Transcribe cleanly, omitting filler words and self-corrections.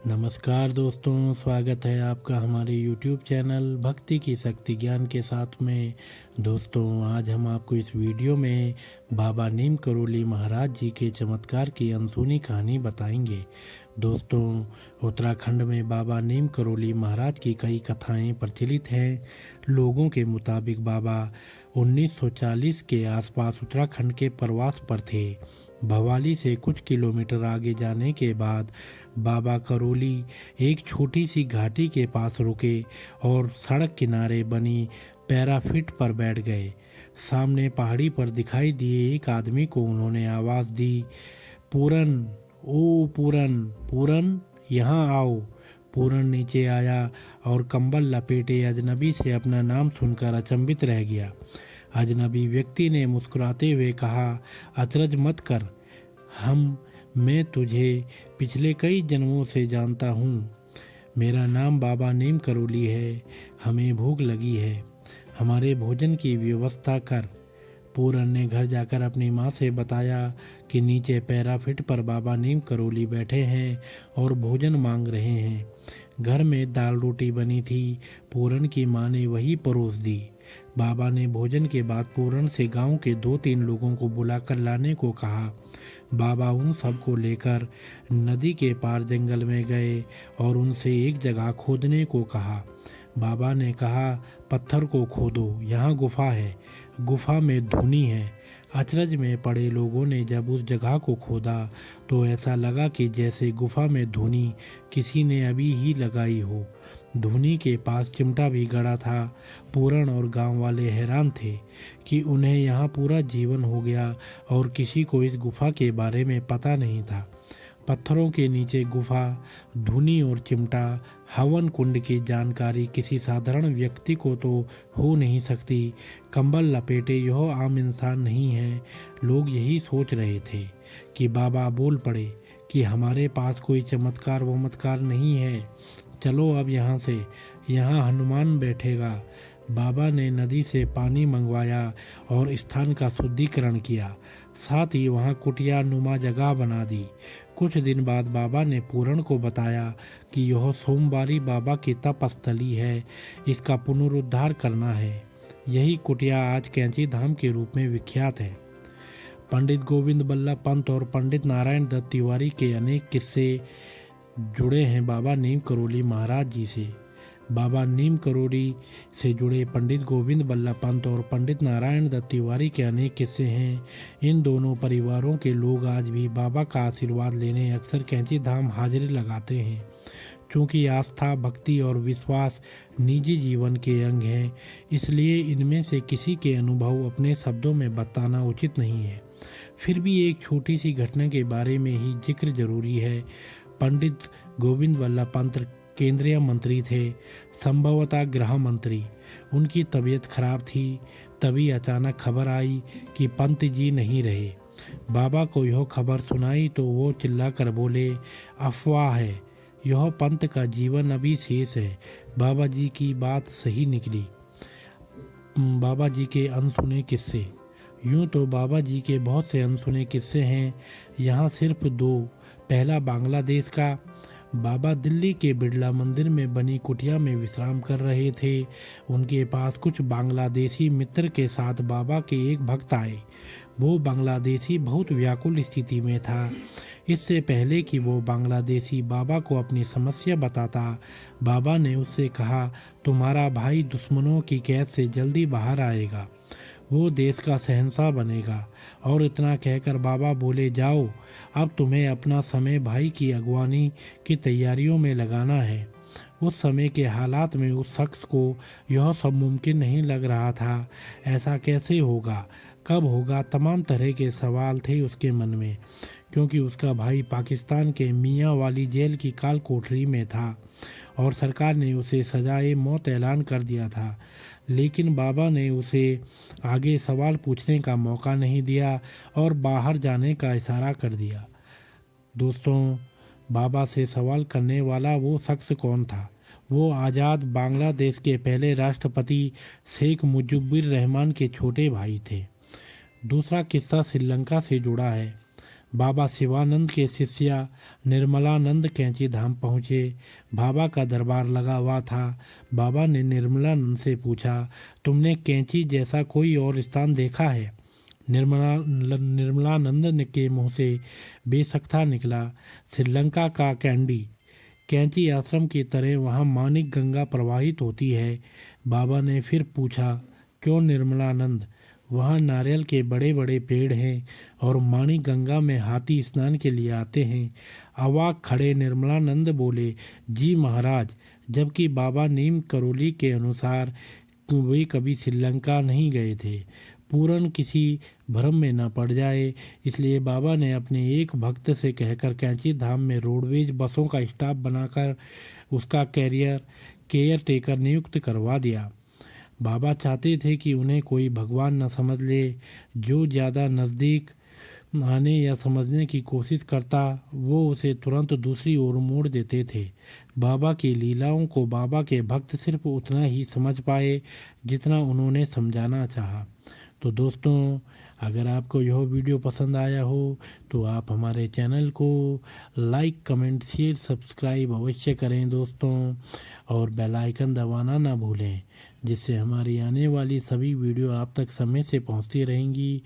नमस्कार दोस्तों, स्वागत है आपका हमारे YouTube चैनल भक्ति की शक्ति ज्ञान के साथ में। दोस्तों, आज हम आपको इस वीडियो में बाबा नीम करोली महाराज जी के चमत्कार की अनसुनी कहानी बताएंगे। दोस्तों, उत्तराखंड में बाबा नीम करोली महाराज की कई कथाएं प्रचलित हैं। लोगों के मुताबिक बाबा 1940 के आसपास उत्तराखंड के प्रवास पर थे। भवाली से कुछ किलोमीटर आगे जाने के बाद बाबा करोली एक छोटी सी घाटी के पास रुके और सड़क किनारे बनी पैराफिट पर बैठ गए। सामने पहाड़ी पर दिखाई दिए एक आदमी को उन्होंने आवाज़ दी, पूरन, ओ पूरन, पूरन, यहाँ आओ। पूरन नीचे आया और कंबल लपेटे अजनबी से अपना नाम सुनकर अचंभित रह गया। अजनबी व्यक्ति ने मुस्कुराते हुए कहा, अचरज मत कर, मैं तुझे पिछले कई जन्मों से जानता हूँ। मेरा नाम बाबा नीम करोली है। हमें भूख लगी है, हमारे भोजन की व्यवस्था कर। पूरन ने घर जाकर अपनी माँ से बताया कि नीचे पैराफिट पर बाबा नीम करोली बैठे हैं और भोजन मांग रहे हैं। घर में दाल रोटी बनी थी। पूरन की माँ ने वही परोस दी। बाबा ने भोजन के बाद पूरन से गांव के 2-3 लोगों को बुलाकर लाने को कहा। बाबा उन सबको लेकर नदी के पार जंगल में गए और उनसे एक जगह खोदने को कहा। बाबा ने कहा, पत्थर को खोदो, यहाँ गुफा है, गुफा में धुनी है। अचरज में पड़े लोगों ने जब उस जगह को खोदा तो ऐसा लगा कि जैसे गुफा में धुनी किसी ने अभी ही लगाई हो। धुनी के पास चिमटा भी गड़ा था। पूरन और गांव वाले हैरान थे कि उन्हें यहाँ पूरा जीवन हो गया और किसी को इस गुफा के बारे में पता नहीं था। पत्थरों के नीचे गुफा, धुनी और चिमटा, हवन कुंड की जानकारी किसी साधारण व्यक्ति को तो हो नहीं सकती। कंबल लपेटे यह आम इंसान नहीं है। लोग यही सोच रहे थे कि बाबा बोल पड़े कि हमारे पास कोई चमत्कार वमत्कार नहीं है, चलो अब यहाँ से, यहाँ हनुमान बैठेगा। बाबा ने नदी से पानी मंगवाया और स्थान का शुद्धिकरण किया। साथ ही वहाँ कुटिया नुमा जगह बना दी। कुछ दिन बाद बाबा ने पूरन को बताया कि यह सोमवारी बाबा की तपस्थली है, इसका पुनरुद्धार करना है। यही कुटिया आज कैंची धाम के रूप में विख्यात है। पंडित गोविंद बल्लभ पंत और पंडित नारायण दत्त तिवारी के अनेक किस्से जुड़े हैं बाबा नीम करोली महाराज जी से। बाबा नीम करोली से जुड़े पंडित गोविंद बल्लभ पंत और पंडित नारायण दत्त तिवारी के अनेक किस्से हैं। इन दोनों परिवारों के लोग आज भी बाबा का आशीर्वाद लेने अक्सर कैंची धाम हाजिरी लगाते हैं। चूँकि आस्था, भक्ति और विश्वास निजी जीवन के अंग हैं, इसलिए इनमें से किसी के अनुभव अपने शब्दों में बताना उचित नहीं है। फिर भी एक छोटी सी घटना के बारे में ही जिक्र जरूरी है। पंडित गोविंद बल्लभ पंत केंद्रीय मंत्री थे, संभवतः गृह मंत्री। उनकी तबीयत खराब थी। तभी अचानक खबर आई कि पंत जी नहीं रहे। बाबा को यह खबर सुनाई तो वो चिल्लाकर बोले, अफवाह है, यह पंत का जीवन अभी शेष है। बाबा जी की बात सही निकली। बाबा जी के अनसुने किस्से। यूँ तो बाबा जी के बहुत से अनसुने किस्से हैं, यहाँ सिर्फ 2। पहला बांग्लादेश का। बाबा दिल्ली के बिड़ला मंदिर में बनी कुटिया में विश्राम कर रहे थे। उनके पास कुछ बांग्लादेशी मित्र के साथ बाबा के एक भक्त आए। वो बांग्लादेशी बहुत व्याकुल स्थिति में था। इससे पहले कि वो बांग्लादेशी बाबा को अपनी समस्या बताता, बाबा ने उससे कहा, तुम्हारा भाई दुश्मनों की कैद से जल्दी बाहर आएगा, वो देश का शहंशाह बनेगा। और इतना कहकर बाबा बोले, जाओ, अब तुम्हें अपना समय भाई की अगवानी की तैयारियों में लगाना है। उस समय के हालात में उस शख्स को यह सब मुमकिन नहीं लग रहा था। ऐसा कैसे होगा, कब होगा, तमाम तरह के सवाल थे उसके मन में, क्योंकि उसका भाई पाकिस्तान के मियाँ वाली जेल की काल कोठरी में था और सरकार ने उसे सजाए मौत ऐलान कर दिया था। लेकिन बाबा ने उसे आगे सवाल पूछने का मौका नहीं दिया और बाहर जाने का इशारा कर दिया। दोस्तों, बाबा से सवाल करने वाला वो शख्स कौन था? वो आज़ाद बांग्लादेश के पहले राष्ट्रपति शेख मुजिबुर रहमान के छोटे भाई थे। दूसरा किस्सा श्रीलंका से जुड़ा है। बाबा शिवानंद के शिष्या निर्मलानंद कैंची धाम पहुँचे। बाबा का दरबार लगा हुआ था। बाबा ने निर्मलानंद से पूछा, तुमने कैंची जैसा कोई और स्थान देखा है? निर्मलानंद के मुंह से बेसख्ता निकला, श्रीलंका का कैंडी। कैंची आश्रम की तरह वहाँ मानिक गंगा प्रवाहित होती है। बाबा ने फिर पूछा, क्यों निर्मलानंद? वहाँ नारियल के बड़े बड़े पेड़ हैं और मानिक गंगा में हाथी स्नान के लिए आते हैं। अवाक खड़े निर्मलानंद बोले, जी महाराज, जबकि बाबा नीम करोली के अनुसार वे कभी श्रीलंका नहीं गए थे। पूरन किसी भ्रम में न पड़ जाए, इसलिए बाबा ने अपने एक भक्त से कहकर कैंची धाम में रोडवेज बसों का स्टाफ बनाकर उसका केयर टेकर नियुक्त करवा दिया। बाबा चाहते थे कि उन्हें कोई भगवान न समझ ले। जो ज़्यादा नज़दीक आने या समझने की कोशिश करता, वो उसे तुरंत दूसरी ओर मोड़ देते थे। बाबा की लीलाओं को बाबा के भक्त सिर्फ उतना ही समझ पाए जितना उन्होंने समझाना चाहा। तो दोस्तों, अगर आपको यह वीडियो पसंद आया हो तो आप हमारे चैनल को लाइक, कमेंट, शेयर, सब्सक्राइब अवश्य करें दोस्तों, और बेल आइकन दबाना ना भूलें, जिससे हमारी आने वाली सभी वीडियो आप तक समय से पहुंचती रहेंगी।